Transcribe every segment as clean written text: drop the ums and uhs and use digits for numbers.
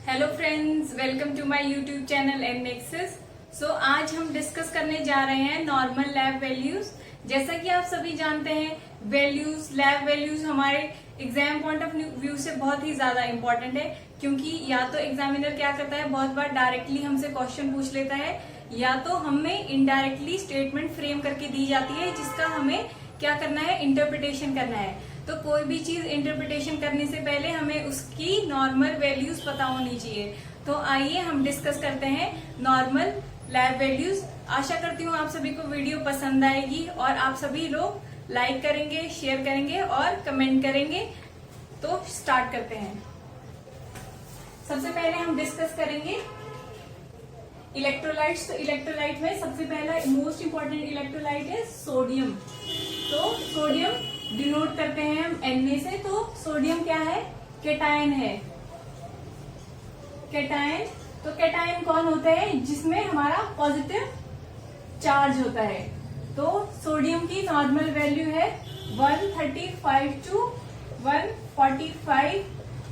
Hello friends, welcome to my YouTube channel Annexis. So आज हम discuss करने जा रहे हैं नॉर्मल लैब वैल्यूज। जैसा कि आप सभी जानते हैं, वैल्यूज, लैब वैल्यूज हमारे एग्जाम पॉइंट ऑफ व्यू से बहुत ही ज्यादा इंपॉर्टेंट है, क्योंकि या तो एग्जामिनर क्या करता है, बहुत बार डायरेक्टली हमसे क्वेश्चन पूछ लेता है, या तो हमें इनडायरेक्टली स्टेटमेंट फ्रेम करके दी जाती है जिसका हमें क्या करना है, इंटरप्रिटेशन करना है। तो कोई भी चीज इंटरप्रिटेशन करने से पहले हमें उसकी नॉर्मल वैल्यूज पता होनी चाहिए। तो आइए हम डिस्कस करते हैं नॉर्मल लैब वैल्यूज। आशा करती हूँ आप सभी को वीडियो पसंद आएगी और आप सभी लोग लाइक करेंगे, शेयर करेंगे और कमेंट करेंगे। तो स्टार्ट करते हैं। सबसे पहले हम डिस्कस करेंगे इलेक्ट्रोलाइट्स। तो इलेक्ट्रोलाइट में सबसे पहला मोस्ट इंपॉर्टेंट इलेक्ट्रोलाइट है सोडियम। तो सोडियम डिनोट करते हैं हम Na से। तो सोडियम क्या है, कैटायन है। कैटायन, तो कैटायन कौन होता है, जिसमें हमारा पॉजिटिव चार्ज होता है। तो सोडियम की नॉर्मल वैल्यू है 135 to 145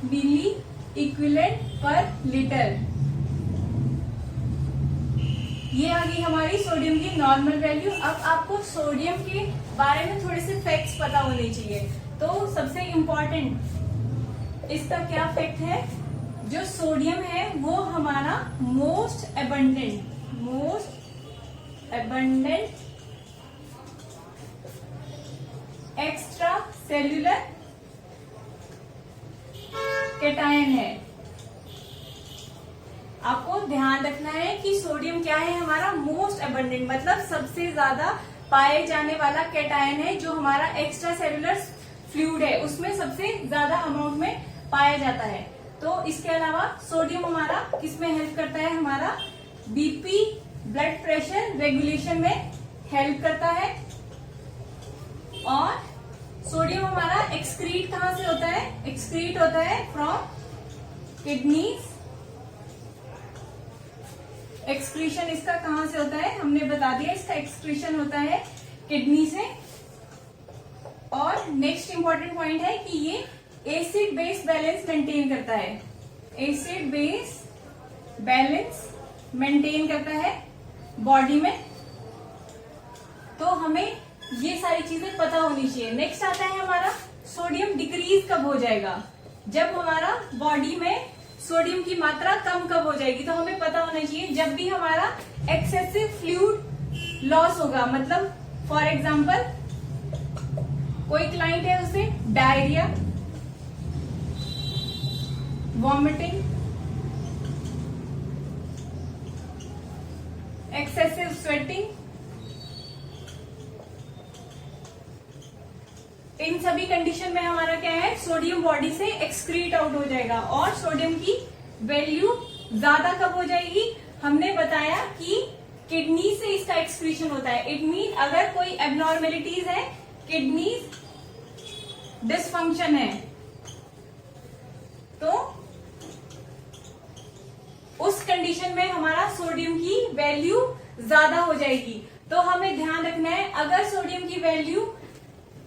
milliequivalent per litre. ये आ गई हमारी सोडियम की नॉर्मल वैल्यू। अब आपको सोडियम के बारे में थोड़े से फैक्ट्स पता होने चाहिए। तो सबसे इम्पोर्टेंट इसका क्या फैक्ट है, जो सोडियम है वो हमारा most abundant extra cellular cation है। आपको ध्यान रखना है कि सोडियम क्या है, हमारा मोस्ट एबंडेंट, मतलब सबसे ज्यादा पाए जाने वाला कैटायन है, जो हमारा एक्स्ट्रा सेलुलर फ्लूइड है उसमें सबसे ज्यादा अमाउंट में पाया जाता है। तो इसके अलावा सोडियम हमारा किसमें हेल्प करता है, हमारा बीपी, ब्लड प्रेशर रेगुलेशन में हेल्प करता है। और सोडियम हमारा एक्सक्रीट कहाँ से होता है, एक्सक्रीट होता है फ्रॉम किडनीज। एक्सक्रीशन इसका कहां से होता है, हमने बता दिया, इसका एक्सक्रीशन होता है किडनी से। और नेक्स्ट इंपॉर्टेंट पॉइंट है कि ये एसिड बेस बैलेंस मेंटेन करता है। एसिड बेस बैलेंस मेंटेन करता है बॉडी में। तो हमें ये सारी चीजें पता होनी चाहिए। नेक्स्ट आता है हमारा सोडियम डिक्रीज कब हो जाएगा, जब हमारा बॉडी में सोडियम की मात्रा कब हो जाएगी। तो हमें पता होना चाहिए जब भी हमारा एक्सेसिव फ्लूइड लॉस होगा, मतलब फॉर एग्जांपल कोई क्लाइंट है, उसे डायरिया, वॉमिटिंग, एक्सेसिव स्वेटिंग, इन सभी कंडीशन में हमारा क्या है, सोडियम बॉडी से एक्सक्रीट आउट हो जाएगा। और सोडियम की वैल्यू ज्यादा कब हो जाएगी, हमने बताया कि किडनी से इसका एक्सक्रीशन होता है। इट मीन अगर कोई एबनॉर्मेलिटीज है, किडनी डिसफंक्शन है, तो उस कंडीशन में हमारा सोडियम की वैल्यू ज्यादा हो जाएगी। तो हमें ध्यान रखना है, अगर सोडियम की वैल्यू,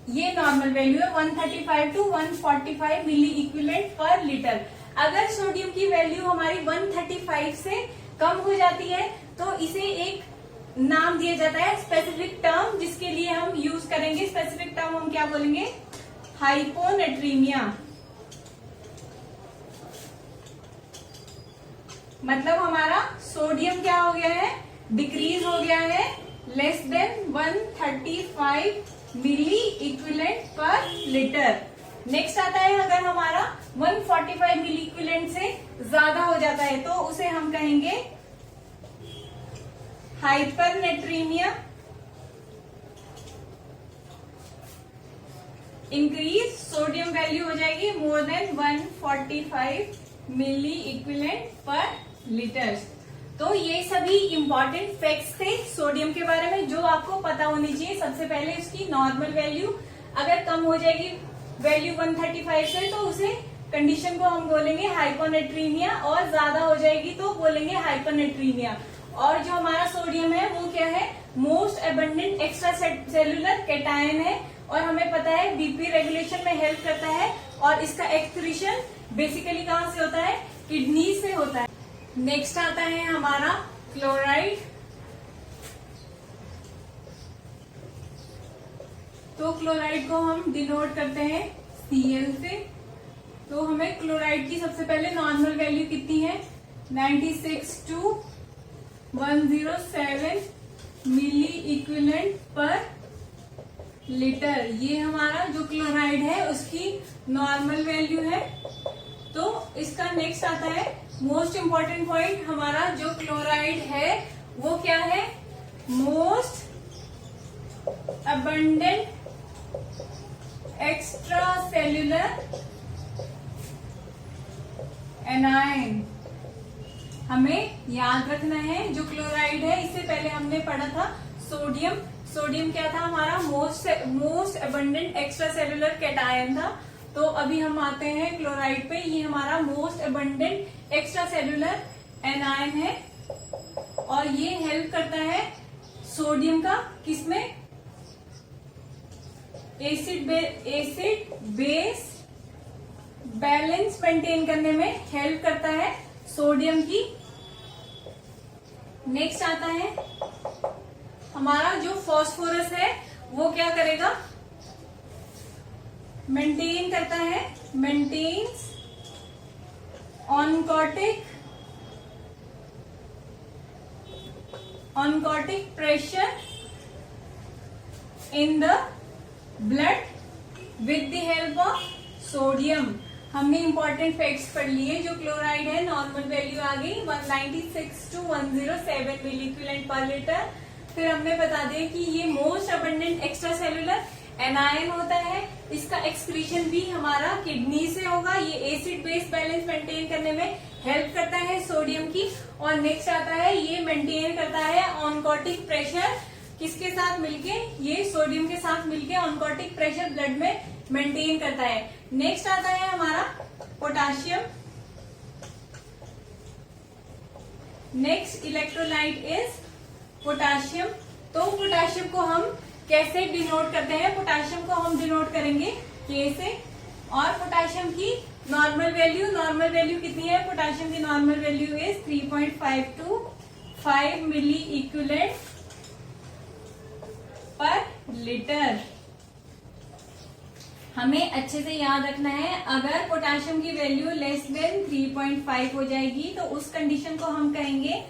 ये नॉर्मल वैल्यू है 135 to 145 milliequivalent per litre. अगर सोडियम की वैल्यू हमारी 135 से कम हो जाती है तो इसे एक नाम दिया जाता है, स्पेसिफिक टर्म, जिसके लिए हम यूज करेंगे। स्पेसिफिक टर्म हम क्या बोलेंगे, हाइपोनेट्रीमिया। मतलब हमारा सोडियम क्या हो गया है, डिक्रीज हो गया है, लेस देन 135 मिली इक्विवेलेंट पर लीटर। नेक्स्ट आता है, अगर हमारा 145 मिली इक्विवेलेंट से ज्यादा हो जाता है तो उसे हम कहेंगे हाइपरनेट्रीमिया। इंक्रीज सोडियम वैल्यू हो जाएगी more than 145 milliequivalent per litre. तो ये सभी इंपॉर्टेंट फैक्ट्स थे सोडियम के बारे में, जो आपको पता होनी चाहिए। सबसे पहले उसकी नॉर्मल वैल्यू अगर कम हो जाएगी वैल्यू 135 से, तो उसे कंडीशन को हम बोलेंगे हाइपोनेट्रीमिया, और ज्यादा हो जाएगी तो बोलेंगे हाइपरनेट्रीमिया। और जो हमारा सोडियम है वो क्या है, most abundant extra cellular cation है, और हमें पता है बीपी रेगुलेशन में हेल्प करता है। और इसका एक्सक्रीशन बेसिकली कहाँ से होता है, किडनी से से होता है। नेक्स्ट आता है हमारा क्लोराइड। तो क्लोराइड को हम डिनोट करते हैं Cl से। तो हमें क्लोराइड की सबसे पहले नॉर्मल वैल्यू कितनी है, 96 to 107 milliequivalent per litre. ये हमारा जो क्लोराइड है उसकी नॉर्मल वैल्यू है। तो इसका नेक्स्ट आता है मोस्ट इम्पॉर्टेंट पॉइंट, हमारा जो क्लोराइड है वो क्या है, most abundant extracellular anion. हमें याद रखना है जो क्लोराइड है, इससे पहले हमने पढ़ा था सोडियम। सोडियम क्या था हमारा, most abundant extra cellular cation था। तो अभी हम आते हैं क्लोराइड पे, ये हमारा most abundant extracellular anion है और ये हेल्प करता है सोडियम का किसमें, एसिड बेस बैलेंस मेंटेन करने में हेल्प करता है सोडियम की। नेक्स्ट आता है हमारा जो फास्फोरस है वो क्या करेगा, मेंटेन करता है, maintains oncotic pressure in the blood with the help of sodium. हमने इंपॉर्टेंट फैक्ट्स पढ़ लिए। जो क्लोराइड है नॉर्मल वैल्यू आ गई 196 to 107 milliequivalent per litre. फिर हमने बता दिया कि ये most abundant extracellular anion होता है। इसका एक्सक्रीशन भी हमारा किडनी से होगा। ये एसिड बेस बैलेंस मेंटेन करने में हेल्प करता है सोडियम की। और नेक्स्ट आता है ये मेंटेन करता है ऑनकोटिक प्रेशर, किसके साथ मिलके, ये सोडियम के साथ मिलके ऑनकोटिक प्रेशर ब्लड में मेंटेन करता है। नेक्स्ट आता है हमारा potassium. Next electrolyte is potassium. तो पोटाशियम को हम कैसे डिनोट करते हैं, पोटाशियम को हम डिनोट करेंगे K से। और पोटाशियम की नॉर्मल वैल्यू कितनी है, पोटाशियम की normal value is 3.5 to 5 milliequivalent per litre. हमें अच्छे से याद रखना है, अगर पोटाशियम की वैल्यू लेस देन 3.5 हो जाएगी तो उस कंडीशन को हम कहेंगे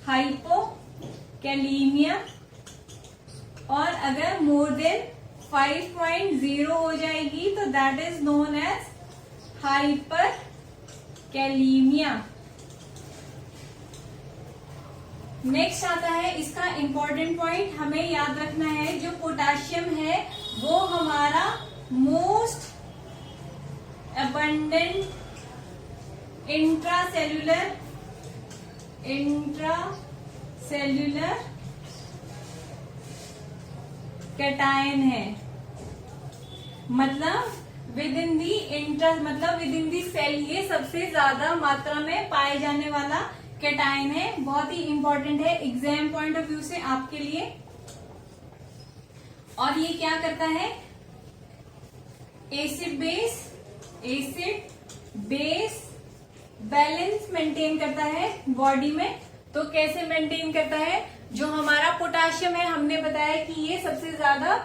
हाइपोकैलीमिया। और अगर मोर देन 5.0 हो जाएगी तो that is known as hyperkalaemia. Next आता है इसका इंपॉर्टेंट पॉइंट, हमें याद रखना है जो पोटाशियम है वो हमारा मोस्ट अबंडेंट इंट्रासेल्यूलर कैटायन है। मतलब विद इन दी सेल ये सबसे ज्यादा मात्रा में पाए जाने वाला कैटायन है। बहुत ही इंपॉर्टेंट है एग्जाम पॉइंट ऑफ व्यू से आपके लिए। और ये क्या करता है, एसिड बेस बैलेंस मेंटेन करता है बॉडी में। तो कैसे मेंटेन करता है, जो हमारा पोटाशियम है हमने बताया कि ये सबसे ज्यादा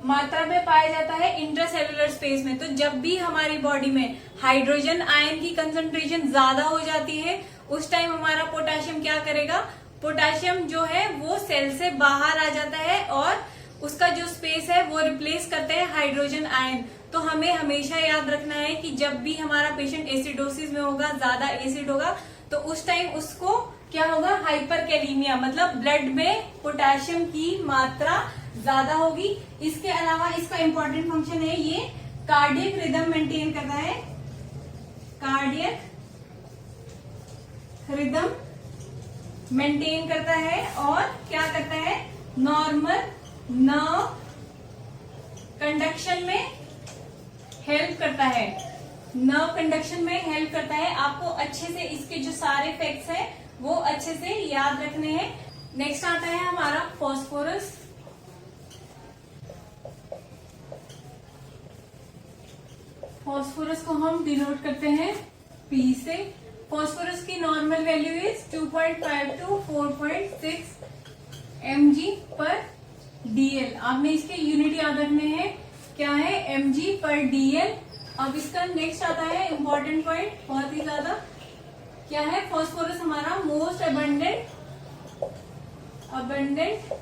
मात्रा में पाया जाता है इंट्रासेल्युलर स्पेस में। तो जब भी हमारी बॉडी में हाइड्रोजन आयन की कंसंट्रेशन ज्यादा हो जाती है उस टाइम हमारा पोटाशियम क्या करेगा, पोटाशियम जो है वो सेल से बाहर आ जाता है और उसका जो स्पेस है वो रिप्लेस करते हैं हाइड्रोजन आयन। तो हमें हमेशा याद रखना है कि जब भी हमारा पेशेंट एसिडोसिस में होगा, ज्यादा एसिड होगा, तो उस टाइम उसको क्या होगा, हाइपरकैलीमिया, मतलब ब्लड में पोटाशियम की मात्रा ज्यादा होगी। इसके अलावा इसका इंपॉर्टेंट फंक्शन है, ये कार्डियक रिदम मेंटेन करता है, कार्डियक रिदम मेंटेन करता है और क्या करता है, नॉर्मल नर्व कंडक्शन में हेल्प करता है, नर्व कंडक्शन में हेल्प करता है। आपको अच्छे से इसके जो सारे फैक्ट्स हैं वो अच्छे से याद रखने हैं। नेक्स्ट आता है हमारा फास्फोरस। फास्फोरस को हम डिनोट करते हैं P से। फॉस्फोरस की normal value is 2.5 to 4.6 mg/dl। आपने इसके यूनिट याद रखने हैं, क्या है, mg/dl। अब इसका नेक्स्ट आता है इंपॉर्टेंट पॉइंट, बहुत ही ज्यादा, क्या है, फॉस्फोरस हमारा मोस्ट अबंडेंट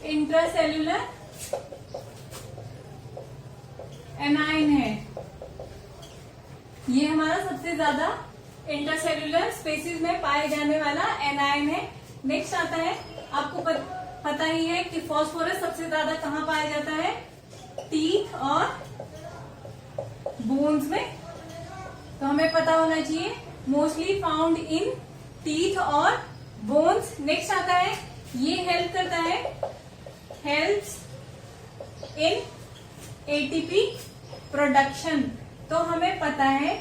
इंट्रासेल्युलर एनाइन है। ये हमारा सबसे ज्यादा इंट्रासेल्युलर स्पेसीज में पाए जाने वाला एनाइन है। नेक्स्ट आता है, आपको पता ही है कि फॉस्फोरस सबसे ज्यादा कहाँ पाया जाता है, टीथ और बोन्स में। तो हमें पता होना चाहिए मोस्टली फाउंड इन टीथ और बोन्स। नेक्स्ट आता है, ये हेल्प करता है, हेल्प्स इन एटीपी प्रोडक्शन। तो हमें पता है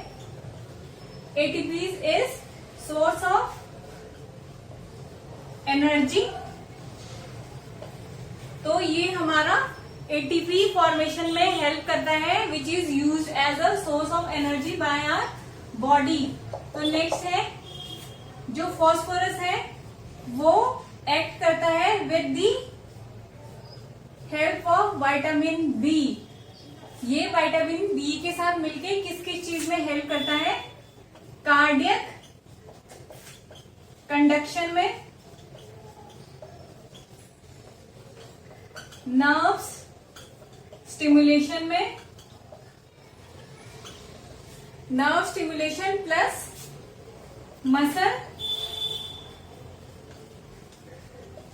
ATP is source of energy. तो ये हमारा एटीपी फॉर्मेशन में हेल्प करता है, which is used as a source of energy by our body. तो नेक्स्ट है, जो फॉस्फोरस है वो एक्ट करता है with the help of vitamin B. ये विटामिन बी के साथ मिलके किस किस चीज में हेल्प करता है, कार्डियक कंडक्शन में, नर्व्स स्टिमुलेशन में, nerve stimulation plus muscle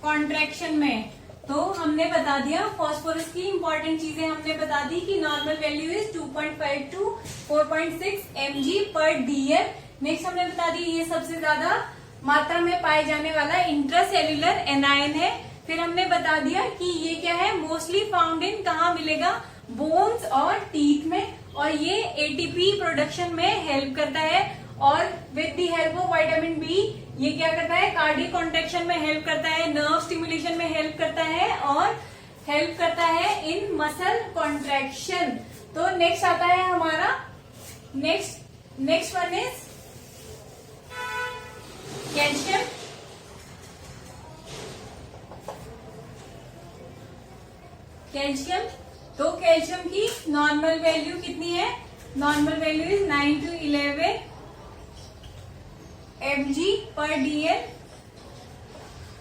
contraction में। तो हमने बता दिया फॉस्फोरस की इंपॉर्टेंट चीजें, हमने बता दी कि normal value is 2.5 to 4.6 mg/dl। Next हमने बता दी ये सबसे ज्यादा मात्रा में पाए जाने वाला इंट्रासेल्युलर एनाइन है। फिर हमने बता दिया कि ये क्या है, मोस्टली फाउंड इन कहाँ मिलेगा, बोन्स और टीथ में, और ये एटीपी प्रोडक्शन में हेल्प करता है। और with the help of vitamin B ये क्या करता है, कार्डियक कॉन्ट्रैक्शन में हेल्प करता है, नर्व स्टिमुलेशन में हेल्प करता है, और हेल्प करता है इन मसल कॉन्ट्रैक्शन। तो नेक्स्ट आता है हमारा, next one is calcium. Calcium, तो कैल्शियम की नॉर्मल वैल्यू कितनी है, normal value is 9 to 11 mg/dl,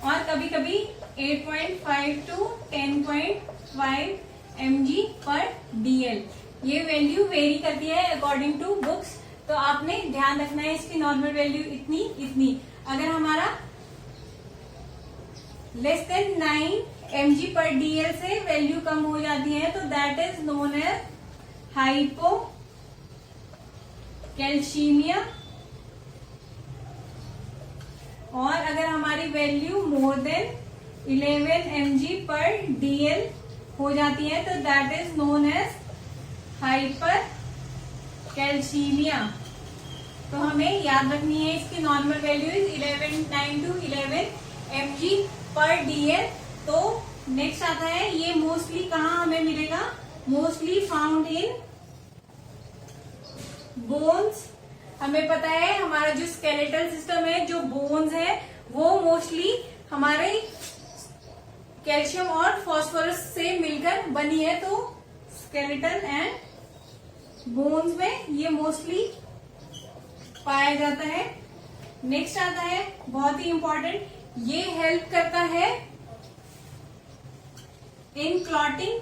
और कभी कभी 8.5 to 10.5 mg/dl। ये वैल्यू वेरी करती है अकॉर्डिंग टू बुक्स। तो आपने ध्यान रखना है इसकी नॉर्मल वैल्यू इतनी। अगर हमारा लेस देन 9 mg/dl से वैल्यू कम हो जाती है तो that is known as hypocalcaemia. और अगर हमारी वैल्यू मोर देन 11 mg/dl हो जाती है तो that is known as hypercalcaemia. तो हमें याद रखनी है इसकी normal value is 9 to 11 mg/dl। तो नेक्स्ट आता है, ये मोस्टली कहाँ हमें मिलेगा, मोस्टली फाउंड इन बोन्स। हमें पता है हमारा जो स्केलेटल सिस्टम है, जो बोन्स है, वो मोस्टली हमारे कैल्शियम और फास्फोरस से मिलकर बनी है। तो स्केलेटल एंड बोन्स में ये मोस्टली पाया जाता है। नेक्स्ट आता है बहुत ही इंपॉर्टेंट, ये हेल्प करता है इन क्लॉटिंग,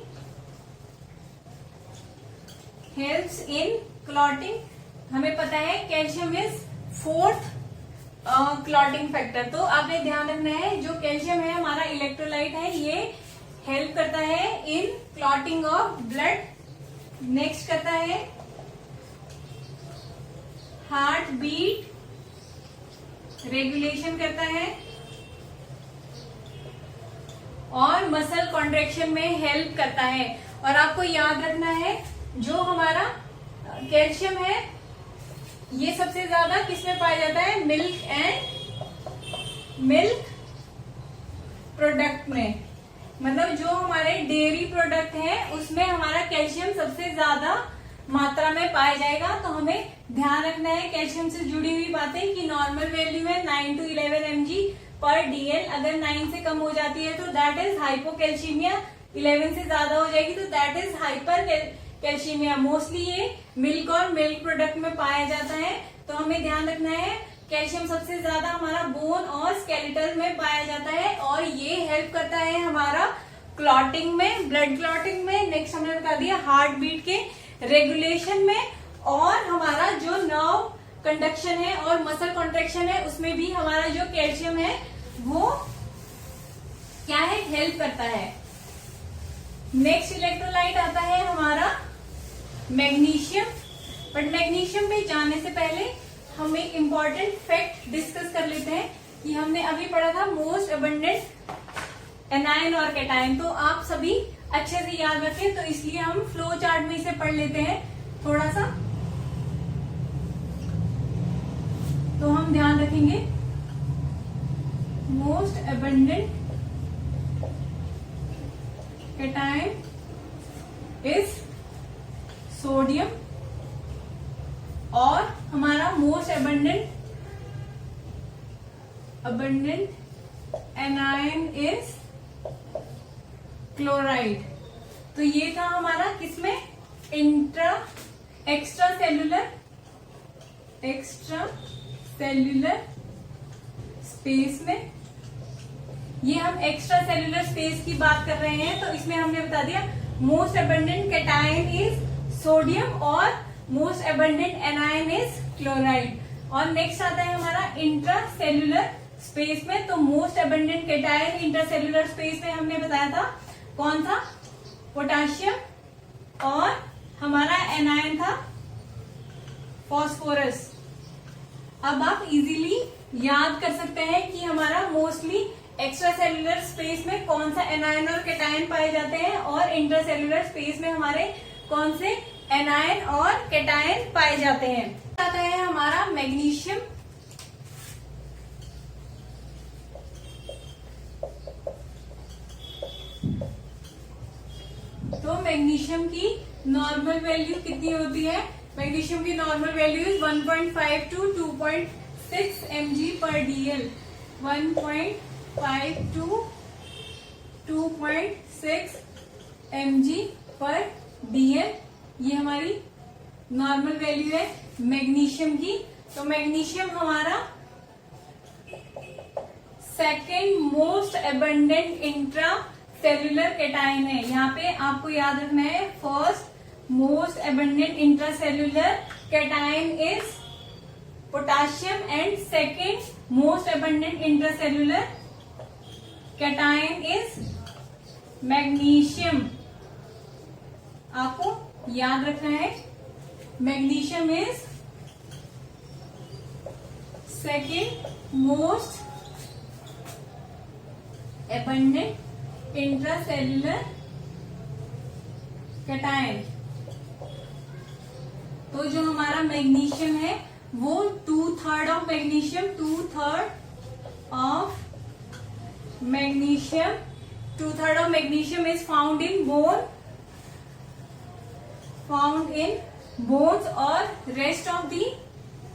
हेल्प्स इन क्लॉटिंग। हमें पता है calcium is 4th clotting factor. तो आपने ध्यान रखना है जो कैल्शियम है हमारा इलेक्ट्रोलाइट है, ये हेल्प करता है इन क्लॉटिंग ऑफ ब्लड। नेक्स्ट करता है हार्ट बीट रेगुलेशन करता है, और मसल कॉन्ट्रैक्शन में हेल्प करता है। और आपको याद रखना है जो हमारा कैल्शियम है ये सबसे ज्यादा किसमें पाया जाता है, मिल्क प्रोडक्ट में। मतलब जो हमारे डेयरी प्रोडक्ट है उसमें हमारा कैल्शियम सबसे ज्यादा मात्रा में पाया जाएगा। तो हमें ध्यान रखना है कैल्शियम से जुड़ी हुई बातें कि नॉर्मल वैल्यू है 9 to 11 mg पर DL। अगर 9 से कम हो जाती है तो दैट इज हाइपोकैल्शीमिया, 11 से ज्यादा हो जाएगी तो दैट इज हाइपर कैल्शीमिया। मोस्टली ये मिल्क और मिल्क प्रोडक्ट में पाया जाता है। तो हमें ध्यान रखना है कैल्शियम सबसे ज्यादा हमारा बोन और स्केलेटल में पाया जाता है और ये हेल्प करता है हमारा क्लॉटिंग में, ब्लड क्लॉटिंग में। नेक्स्ट हमने बता दिया हार्ट बीट के रेगुलेशन में, और हमारा जो नर्व कंडक्शन है और मसल कॉन्ट्रेक्शन है उसमें भी हमारा जो कैल्शियम है वो क्या है, हेल्प करता है। नेक्स्ट इलेक्ट्रोलाइट आता है हमारा मैग्नीशियम। बट मैग्नीशियम पे जाने से पहले हम एक इम्पॉर्टेंट फैक्ट डिस्कस कर लेते हैं कि हमने अभी पढ़ा था मोस्ट अबंडेंट एनायन और कैटायन। तो आप सभी अच्छे से याद रखें, तो इसलिए हम फ्लो चार्ट में इसे पढ़ लेते हैं थोड़ा सा। तो हम ध्यान रखेंगे most abundant cation is sodium और हमारा most abundant anion is chloride. तो ये था हमारा किसमें, एक्स्ट्रा सेल्यूलर स्पेस में। ये हम एक्स्ट्रा सेल्यूलर स्पेस की बात कर रहे हैं, तो इसमें हमने बता दिया most abundant cation is sodium और most abundant anion is chloride. और नेक्स्ट आता है हमारा इंट्रा सेल्यूलर स्पेस में। तो most abundant cation intracellular space में हमने बताया था कौन था, पोटाशियम, और हमारा एनायन था फॉस्फोरस। अब आप इजीली याद कर सकते हैं कि हमारा मोस्टली एक्स्ट्रा सेल्यूलर स्पेस में कौन सा एनायन और कैटायन पाए जाते हैं और इंट्रा सेल्यूलर स्पेस में हमारे कौन से एनायन और कैटायन पाए जाते हैं। आता है हमारा मैग्नीशियम। तो मैग्नीशियम की नॉर्मल वैल्यू कितनी होती है, मैग्नीशियम की normal value is 1.5 to 2.6 mg पर DL। 1.5 to 2.6 mg पर DL ये हमारी नॉर्मल वैल्यू है मैग्नीशियम की। तो मैग्नीशियम हमारा second most abundant intra cellular cation है। यहाँ पे आपको याद रखना है first most abundant intra cellular cation is potassium and second most abundant intra cellular cation is magnesium. आपको याद रखना है magnesium is second most abundant intracellular cation. तो जो हमारा मैग्नीशियम है वो 2/3 of magnesium, 2/3 of magnesium is found in bones और रेस्ट ऑफ दी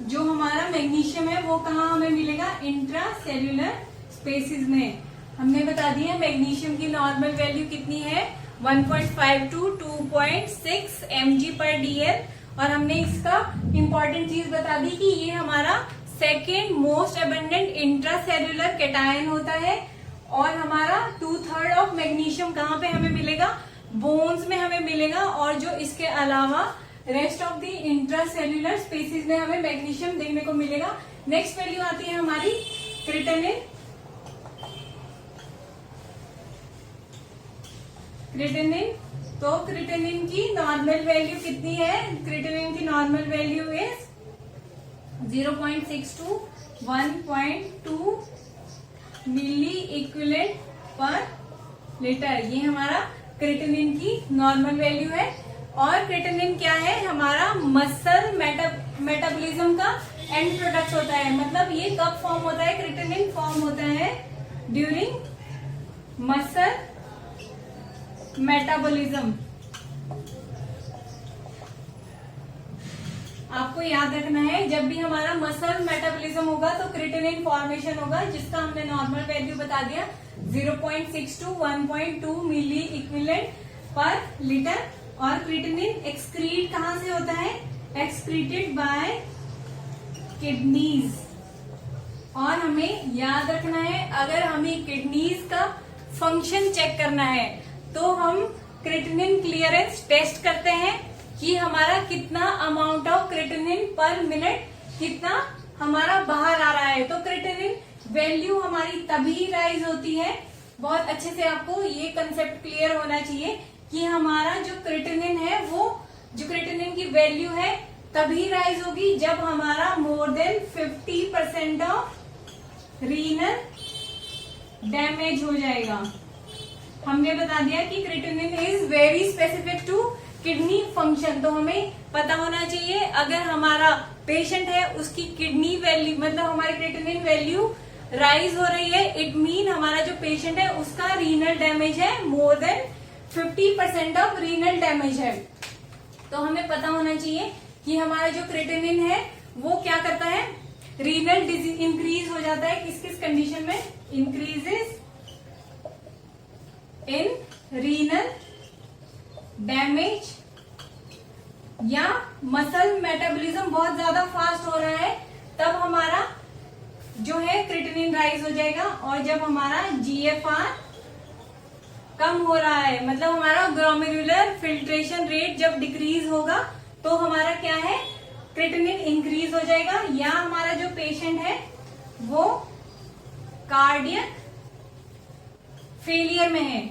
जो हमारा मैग्नीशियम है वो कहाँ हमें मिलेगा, इंट्रासेल्युलर स्पेसिस में। हमने बता दिया मैग्नीशियम की नॉर्मल वैल्यू कितनी है 1.5 to 2.6 mg पर DL। और हमने इसका इम्पोर्टेंट चीज बता दी कि ये हमारा second most abundant intracellular cation होता है। और हमारा 2/3 ऑफ मैग्नीशियम कहाँ पे हमें मिलेगा, बोन्स में हमें मिलेगा। और जो इसके अलावा rest of the intracellular spaces में हमें मैग्नीशियम देखने को मिलेगा। नेक्स्ट वैल्यू आती है हमारी क्रिटेनिन। तो क्रिटेनिन की नॉर्मल वैल्यू कितनी है, क्रिटेनिन की normal value is 0.6 to 1.2 milliequivalent per litre. ये हमारा क्रिटेनिन की नॉर्मल वैल्यू है। और क्रिटेनिन क्या है, हमारा मसल मेटाबॉलिज्म का एंड प्रोडक्ट होता है। मतलब ये कब फॉर्म होता है, क्रिटेनिन फॉर्म होता है ड्यूरिंग मसल मेटाबॉलिज्म। आपको याद रखना है, जब भी हमारा मसल मेटाबॉलिज्म होगा तो क्रिएटिनिन फॉर्मेशन होगा, जिसका हमने नॉर्मल वैल्यू बता दिया 0.6 to 1.2 milliequivalent per litre. और क्रिएटिनिन एक्सक्रीट कहां से होता है? Excreted by kidneys. और हमें याद रखना है, अगर हमें किडनीज का फंक्शन चेक करना है तो हम क्रिएटिनिन क्लियरेंस टेस्ट करते हैं कि हमारा कितना अमाउंट ऑफ क्रिएटिनिन पर मिनट कितना हमारा बाहर आ रहा है। तो क्रिएटिनिन वैल्यू हमारी तभी राइज होती है, बहुत अच्छे से आपको ये कंसेप्ट क्लियर होना चाहिए कि हमारा जो क्रिएटिनिन है वो जो क्रिएटिनिन की वैल्यू है तभी राइज होगी जब हमारा more than 50% of renal damage हो जाएगा। हमने बता दिया कि creatinine is very specific to kidney function. तो हमें पता होना चाहिए, अगर हमारा पेशेंट है उसकी किडनी वैल्यू मतलब हमारी क्रिएटिनिन वैल्यू राइज हो रही है, इट मीन हमारा जो पेशेंट है उसका रीनल डैमेज है, मोर देन 50% ऑफ रीनल डैमेज है। तो हमें पता होना चाहिए कि हमारा जो क्रिएटिनिन है वो क्या करता है, रीनल डिजीज इंक्रीज हो जाता है। किस किस कंडीशन में? इंक्रीजेस इन रीनल डैमेज, या मसल मेटाबॉलिज्म बहुत ज्यादा फास्ट हो रहा है तब हमारा जो है क्रिएटिनिन राइज हो जाएगा। और जब हमारा GFR कम हो रहा है मतलब हमारा ग्लोमेरुलर फिल्ट्रेशन रेट जब डिक्रीज होगा तो हमारा क्या है, क्रिएटिनिन इंक्रीज हो जाएगा। या हमारा जो पेशेंट है वो कार्डियक फेलियर में है।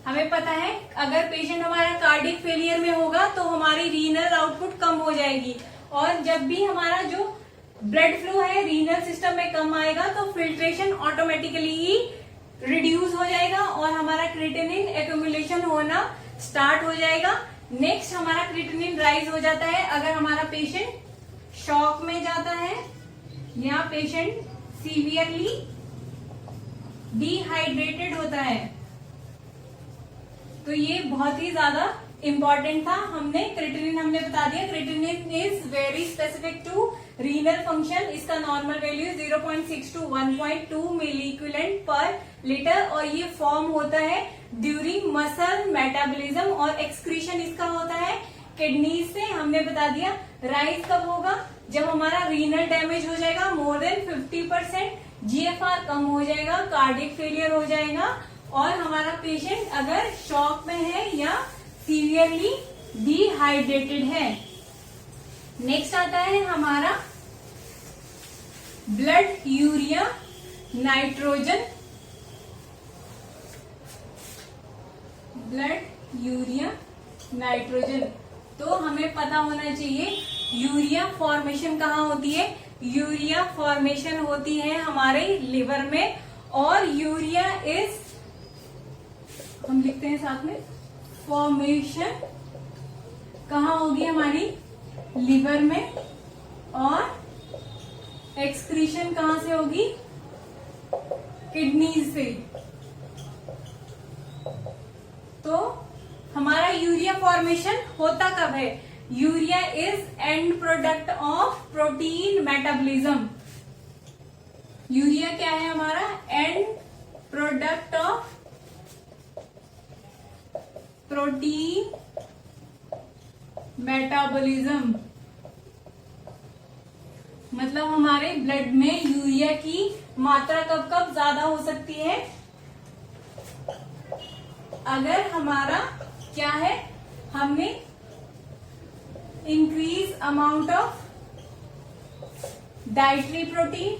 हमें पता है अगर पेशेंट हमारा कार्डियक फेलियर में होगा तो हमारी रीनल आउटपुट कम हो जाएगी, और जब भी हमारा जो ब्लड फ्लो है रीनल सिस्टम में कम आएगा तो फिल्ट्रेशन ऑटोमेटिकली ही रिड्यूस हो जाएगा और हमारा क्रिएटिनिन एक्यूमुलेशन होना स्टार्ट हो जाएगा। नेक्स्ट हमारा क्रिएटिनिन राइज हो जाता है अगर हमारा पेशेंट शॉक में जाता है या पेशेंट सीवियरली डिहाइड्रेटेड होता है। तो ये बहुत ही ज्यादा इंपॉर्टेंट था। क्रिएटिनिन हमने बता दिया, creatinine is very specific to renal function. इसका normal value 0.6 to 1.2 milliequivalent per litre, और ये फॉर्म होता है ड्यूरिंग मसल मेटाबॉलिज्म, और एक्सक्रीशन इसका होता है किडनीज से। हमने बता दिया राइज कब होगा, जब हमारा रीनल डैमेज हो जाएगा मोर देन 50%, GFR कम हो जाएगा, कार्डियक फेलियर हो जाएगा, और हमारा पेशेंट अगर शॉक में है या सीवियरली डिहाइड्रेटेड है। नेक्स्ट आता है हमारा blood urea nitrogen. Blood urea nitrogen, तो हमें पता होना चाहिए यूरिया फॉर्मेशन कहाँ होती है। यूरिया फॉर्मेशन होती है हमारे लिवर में, और यूरिया इज, हम लिखते हैं साथ में, फॉर्मेशन कहाँ होगी हमारी लिवर में, और एक्सक्रीशन कहाँ से होगी, किडनीज से। तो हमारा यूरिया फॉर्मेशन होता कब है? Urea is and product of protein metabolism. Urea क्या है हमारा? End product of protein metabolism. मतलब हमारे ब्लड में यूरिया की मात्रा कब कब ज्यादा हो सकती है? अगर हमारा क्या है, हमने increase amount of dietary protein,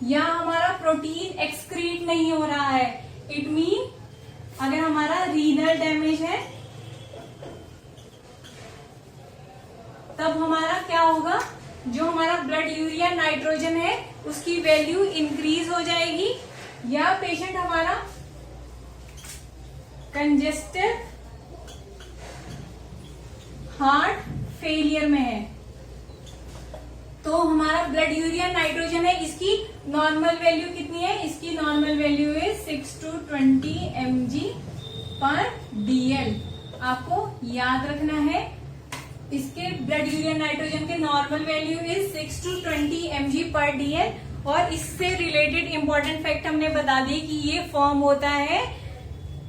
या हमारा प्रोटीन एक्सक्रीट नहीं हो रहा है, इट मीन अगर हमारा रीनल डैमेज है तब हमारा क्या होगा, जो हमारा ब्लड यूरिया नाइट्रोजन है उसकी वैल्यू इंक्रीज हो जाएगी, या पेशेंट हमारा कंजेस्टेड हार्ट फेलियर में है, तो हमारा ब्लड यूरिया नाइट्रोजन है, इसकी नॉर्मल वैल्यू कितनी है? इसकी नॉर्मल वैल्यू है 6 to 20 mg/dl। आपको याद रखना है। इसके ब्लड यूरिया नाइट्रोजन के normal value is 6 to 20 mg/dl। और इससे रिलेटेड इंपॉर्टेंट फैक्ट हमने बता दिए कि ये फॉर्म होता है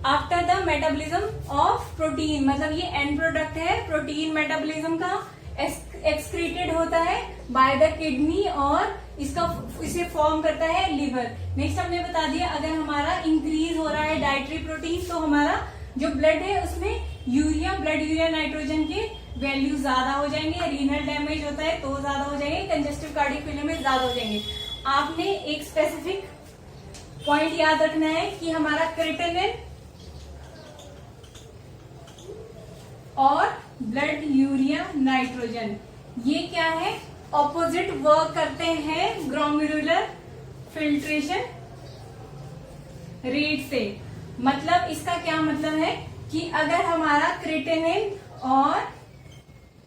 after the metabolism of protein, मतलब ये एंड प्रोडक्ट है प्रोटीन मेटाबॉलिज्म का, एक्सक्रीटेड होता है बाय द किडनी और इसे फॉर्म करता है लिवर। नेक्स्ट हमने बता दिया अगर हमारा इंक्रीज हो रहा है डाइटरी प्रोटीन तो हमारा जो ब्लड है उसमें ब्लड यूरिया नाइट्रोजन के वैल्यू ज्यादा हो जाएंगे, रीनल डैमेज होता है तो ज्यादा हो जाएंगे, कंजेस्टिव कार्डियक फेलियर में ज्यादा हो जाएंगे। आपने एक स्पेसिफिक पॉइंट याद रखना है कि हमारा क्रिएटिनिन और ब्लड यूरिया नाइट्रोजन ये क्या है, ऑपोजिट वर्क करते हैं ग्लोमेरुलर फिल्ट्रेशन रेट से। मतलब इसका क्या मतलब है कि अगर हमारा क्रिएटिनिन और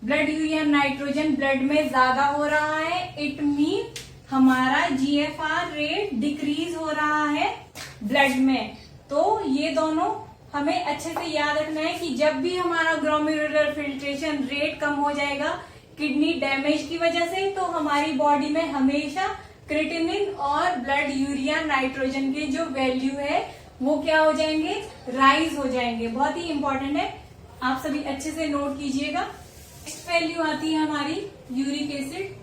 ब्लड यूरिया नाइट्रोजन ब्लड में ज्यादा हो रहा है, इट मीन हमारा जीएफआर रेट डिक्रीज हो रहा है ब्लड में। तो ये दोनों हमें अच्छे से याद रखना है कि जब भी हमारा ग्लोमेरुलर फिल्ट्रेशन रेट कम हो जाएगा किडनी डैमेज की वजह से, तो हमारी बॉडी में हमेशा क्रिएटिनिन और ब्लड यूरिया नाइट्रोजन के जो वैल्यू है वो क्या हो जाएंगे, राइज हो जाएंगे। बहुत ही इंपॉर्टेंट है, आप सभी अच्छे से नोट कीजिएगा। नेक्स्ट वैल्यू आती है हमारी यूरिक एसिड।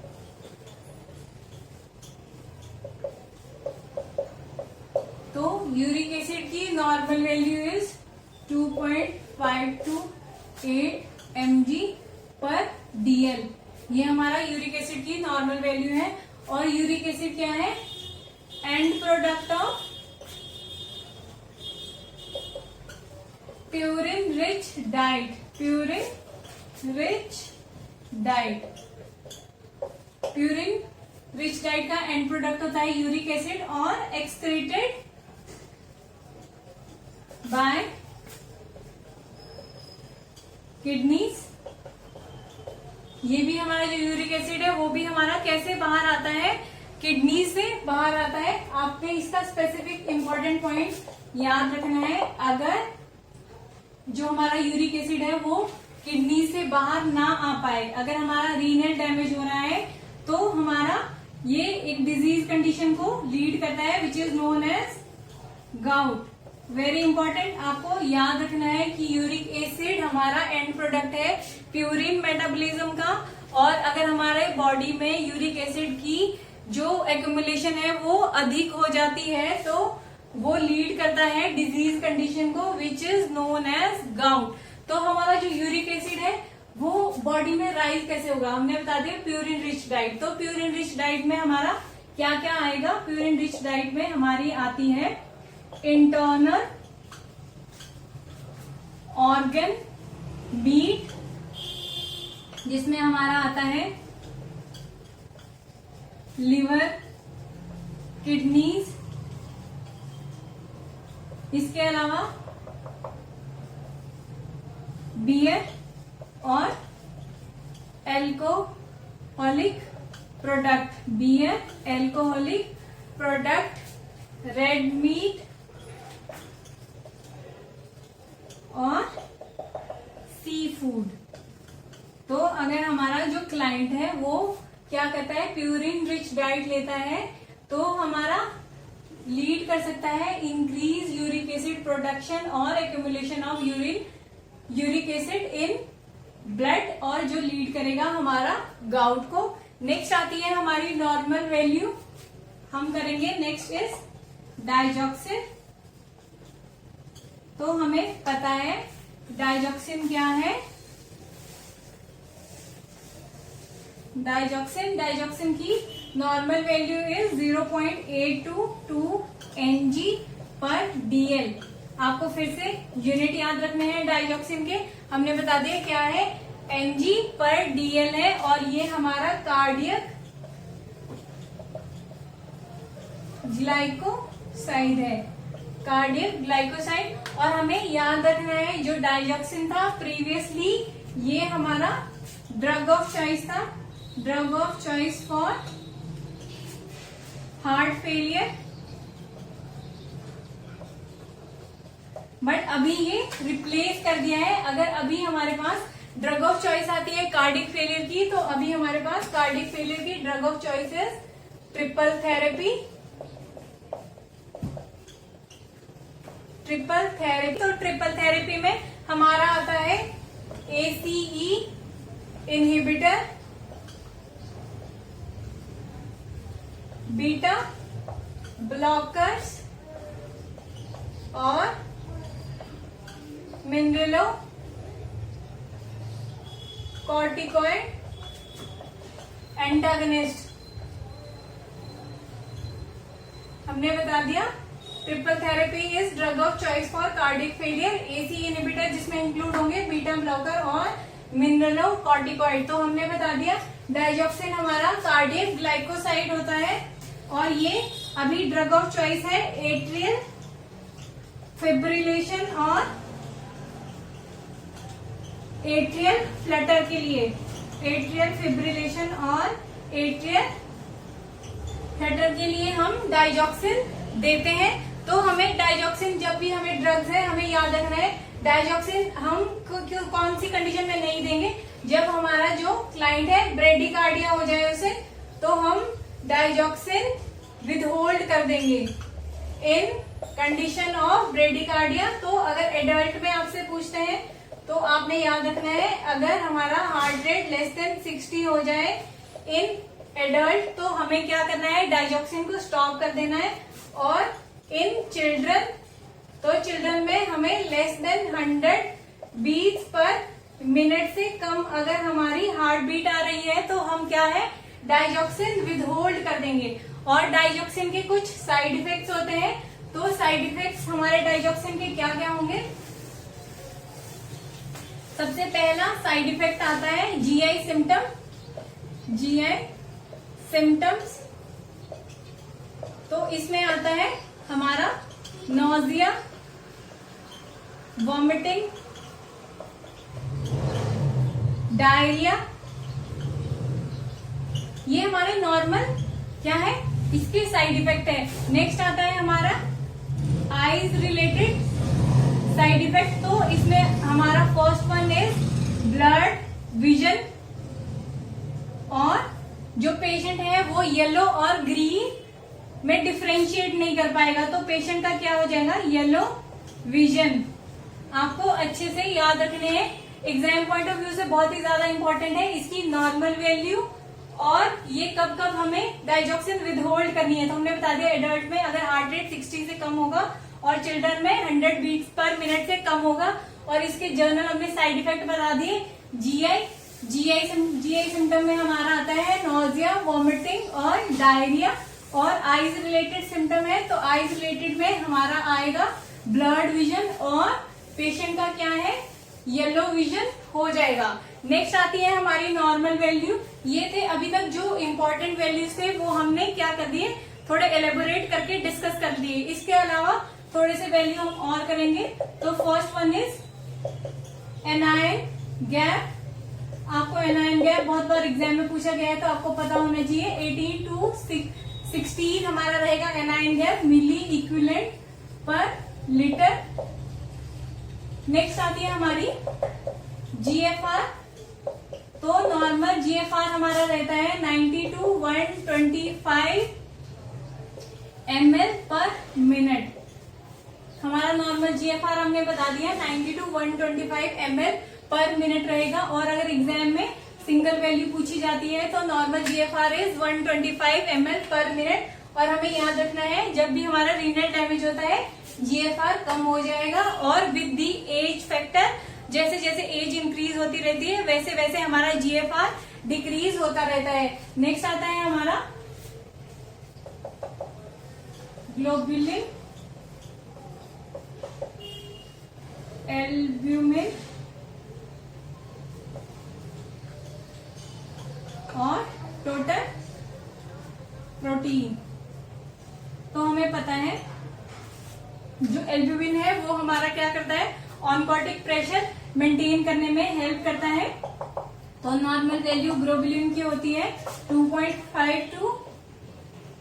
तो यूरिक एसिड की नॉर्मल वैल्यू इज 2.528 mg/dl। ये हमारा यूरिक एसिड की नॉर्मल वैल्यू है। और यूरिक एसिड क्या है, and product of purine rich diet. Purine rich diet का एंड प्रोडक्ट होता है यूरिक एसिड और एक्सक्रीटेड बाय किडनीज। ये भी हमारा जो यूरिक एसिड है वो भी हमारा कैसे बाहर आता है, किडनी से बाहर आता है। आपने इसका स्पेसिफिक इंपॉर्टेंट पॉइंट याद रखना है, अगर जो हमारा यूरिक एसिड है वो किडनी से बाहर ना आ पाए, अगर हमारा रीनल डैमेज हो रहा है तो हमारा ये एक डिजीज कंडीशन को लीड करता है which is known as gout. Very important, आपको याद रखना है कि यूरिक एसिड हमारा एंड प्रोडक्ट है प्यूरिन मेटाबॉलिज्म का। और अगर हमारे बॉडी में यूरिक एसिड की जो एक्यूमुलेशन है वो अधिक हो जाती है तो वो लीड करता है डिजीज कंडीशन को which is known as gout. तो हमारा जो यूरिक एसिड है वो बॉडी में राइज कैसे होगा, हमने बता दिया प्यूरिन रिच डाइट। तो प्यूरिन रिच डाइट में हमारा क्या क्या आएगा, प्यूरिन रिच डाइट में हमारी आती है इंटरनल ऑर्गन मीट, जिसमें हमारा आता है लिवर, किडनीज, इसके अलावा बियर और alcoholic product, beer, alcoholic product, red meat और सी फूड। तो अगर हमारा जो क्लाइंट है वो क्या करता है, प्यूरिन रिच डाइट लेता है, तो हमारा लीड कर सकता है इंक्रीज यूरिक एसिड प्रोडक्शन और accumulation of uric acid in blood, और जो लीड करेगा हमारा गाउट को। नेक्स्ट आती है हमारी नॉर्मल वैल्यू, हम करेंगे नेक्स्ट इज डाइजॉक्सिन। तो हमें पता है डाइजॉक्सिन क्या है, डाइजॉक्सिन की नॉर्मल वैल्यू इज 0.822 mg/dl। आपको फिर से यूनिट याद रखने हैं डाइजॉक्सिन के, हमने बता दिया क्या है, mg/dl है। और ये हमारा कार्डियक ग्लाइकोसाइड है, कार्डियक ग्लाइकोसाइड। और हमें याद रखना है जो डाइजॉक्सिन था प्रीवियसली ये हमारा ड्रग ऑफ चॉइस था, drug of choice for heart failure, but अभी ये रिप्लेस कर दिया है। अगर अभी हमारे पास ड्रग ऑफ चॉइस आती है कार्डियक फेलियर की, तो अभी हमारे पास कार्डियक फेलियर की ड्रग ऑफ चॉइस है ट्रिपल थेरेपी। तो ट्रिपल थेरेपी में हमारा आता है ACE इनहिबिटर, बीटा ब्लॉकर्स और मिनरलो कॉर्टिकॉइड एंटागनिस्ट। हमने बता दिया triple therapy is drug of choice for cardiac failure, ACE inhibitor जिसमें इंक्लूड होंगे बीटा ब्लॉकर और मिनरलो कॉर्टिकॉइड। तो हमने बता दिया डाइजॉक्सिन हमारा कार्डियक ग्लाइकोसाइड होता है और ये अभी ड्रग ऑफ चॉइस है एट्रियल फिब्रिलेशन और एट्रियल फ्लटर के लिए। एट्रियल फिब्रिलेशन और एट्रियल फ्लटर के लिए हम डाइजॉक्सिन देते हैं। तो हमें डाइजॉक्सिन, जब भी हमें ड्रग्स है हमें याद रखना है डाइजॉक्सिन हम कौन सी कंडीशन में नहीं देंगे, जब हमारा जो क्लाइंट है ब्रेडिकार्डिया हो जाए उसे, तो हम डाइजॉक्सिन विदहोल्ड कर देंगे इन कंडीशन ऑफ ब्रेडिकार्डिया। तो अगर एडल्ट में आपसे पूछते हैं तो आपने याद रखना है अगर हमारा हार्ट रेट लेस देन 60 हो जाए इन एडल्ट, तो हमें क्या करना है, डाइजॉक्सिन को स्टॉप कर देना है। और इन चिल्ड्रन, तो चिल्ड्रन में हमें less than 100 beats per minute से कम अगर हमारी हार्ट बीट आ रही है तो हम क्या है, डाइजॉक्सिन विदहोल्ड कर देंगे। और डाइजॉक्सिन के कुछ साइड इफेक्ट्स होते हैं, तो साइड इफेक्ट्स हमारे डाइजॉक्सिन के क्या क्या होंगे। सबसे पहला साइड इफेक्ट आता है GI सिम्टम, GI सिम्टम्स। तो इसमें आता है हमारा नोजिया, वॉमिटिंग, डायरिया। ये हमारे नॉर्मल क्या है, इसके साइड इफेक्ट है। नेक्स्ट आता है हमारा आईज रिलेटेड साइड इफेक्ट। तो इसमें हमारा first one is blood vision, और जो पेशेंट है वो येलो और ग्रीन में डिफरेंशिएट नहीं कर पाएगा, तो पेशेंट का क्या हो जाएगा, येलो विजन। आपको अच्छे से याद रखने हैं, एग्जाम पॉइंट ऑफ व्यू से बहुत ही ज्यादा इंपॉर्टेंट है इसकी नॉर्मल वैल्यू और ये कब कब हमें डाइजॉक्सिन विदहोल्ड करनी है। तो हमने बता दिया एडल्ट में अगर हार्ट रेट 60 से कम होगा और चिल्ड्रन में 100 बीट्स पर मिनट से कम होगा। और इसके जर्नल हमने साइड इफेक्ट बता दिए। जीआई सिम्टम में हमारा आता है नोजिया, वॉमिटिंग और डायरिया। और आईज रिलेटेड सिम्टम है तो आईज रिलेटेड में हमारा आएगा ब्लड विजन और पेशेंट का क्या है, येलो विजन हो जाएगा। नेक्स्ट आती है हमारी नॉर्मल वैल्यू। ये थे अभी तक जो इम्पोर्टेंट वैल्यूज थे वो हमने क्या कर दिए, थोड़े एलेबोरेट करके डिस्कस कर दिए। इसके अलावा थोड़े से वैल्यू हम और करेंगे। तो first one is anion gap. आपको एनायन गैप बहुत बार एग्जाम में पूछा गया है तो आपको पता होना चाहिए। 18 to 16 हमारा रहेगा एनायन गैप मिली इक्विवेलेंट पर लीटर। नेक्स्ट आती है हमारी GFR। तो नॉर्मल GFR हमारा रहता है 90 to 125 ml पर मिनट। हमारा नॉर्मल GFR हमने बता दिया 90 to 125 ml पर मिनट रहेगा। और अगर एग्जाम में सिंगल वैल्यू पूछी जाती है तो नॉर्मल GFR इज 125 ml पर मिनट। और हमें याद रखना है जब भी हमारा रीनल डैमेज होता है GFR कम हो जाएगा। और विद दी एज फैक्टर, जैसे जैसे एज इंक्रीज होती रहती है वैसे वैसे हमारा GFR डिक्रीज होता रहता है। नेक्स्ट आता है हमारा ग्लोबुलिन, एल्ब्यूमिन और टोटल प्रोटीन। तो हमें पता है जो एल्ब्यूमिन है वो हमारा क्या करता है, ऑनकोटिक प्रेशर मेंटेन करने में हेल्प करता है। तो नॉर्मल वैल्यू ग्लोबुलिन की होती है 2.5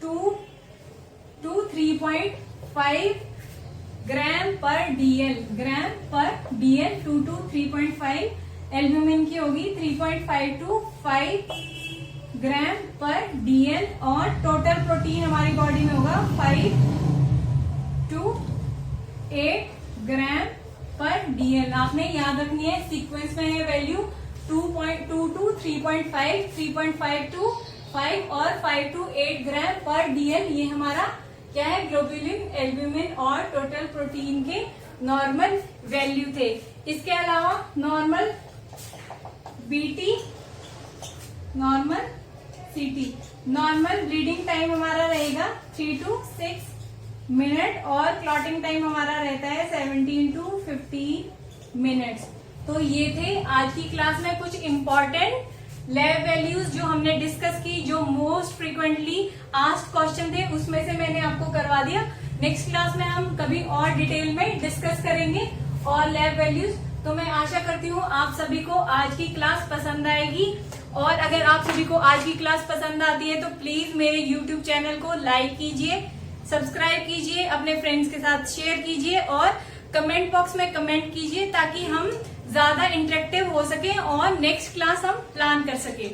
to 3.5 ग्राम पर डीएल, ग्राम पर डीएल 2 to 3.5, एल्ब्यूमिन की होगी 3.5 to 5 ग्राम पर डीएल, और टोटल प्रोटीन हमारी बॉडी में होगा 5 to 8 ग्राम पर डीएल। आपने याद रखनी है, सीक्वेंस में है वैल्यू 2.2 to 3.5, 3.5 to 5 और 5 to 8 ग्राम पर डीएल। ये हमारा क्या है, ग्लोबुलिन, एल्ब्यूमिन और टोटल प्रोटीन के नॉर्मल वैल्यू थे। इसके अलावा नॉर्मल बीटी, नॉर्मल सीटी, नॉर्मल ब्लीडिंग टाइम हमारा रहेगा 3 to 6 मिनट और क्लॉटिंग टाइम हमारा रहता है 17 to 15 मिनट्स। तो ये थे आज की क्लास में कुछ इम्पोर्टेंट लैब वैल्यूज जो हमने डिस्कस की, जो मोस्ट फ्रीक्वेंटली आस्क्ड क्वेश्चन थे उसमें से मैंने आपको करवा दिया। नेक्स्ट क्लास में हम कभी और डिटेल में डिस्कस करेंगे और लैब वैल्यूज। तो मैं आशा करती हूँ आप सभी को आज की क्लास पसंद आएगी, और अगर आप सभी को आज की क्लास पसंद आती है तो प्लीज मेरे YouTube चैनल को लाइक कीजिए, सब्सक्राइब कीजिए, अपने फ्रेंड्स के साथ शेयर कीजिए और कमेंट बॉक्स में कमेंट कीजिए, ताकि हम ज्यादा इंटरेक्टिव हो सके और नेक्स्ट क्लास हम प्लान कर सके।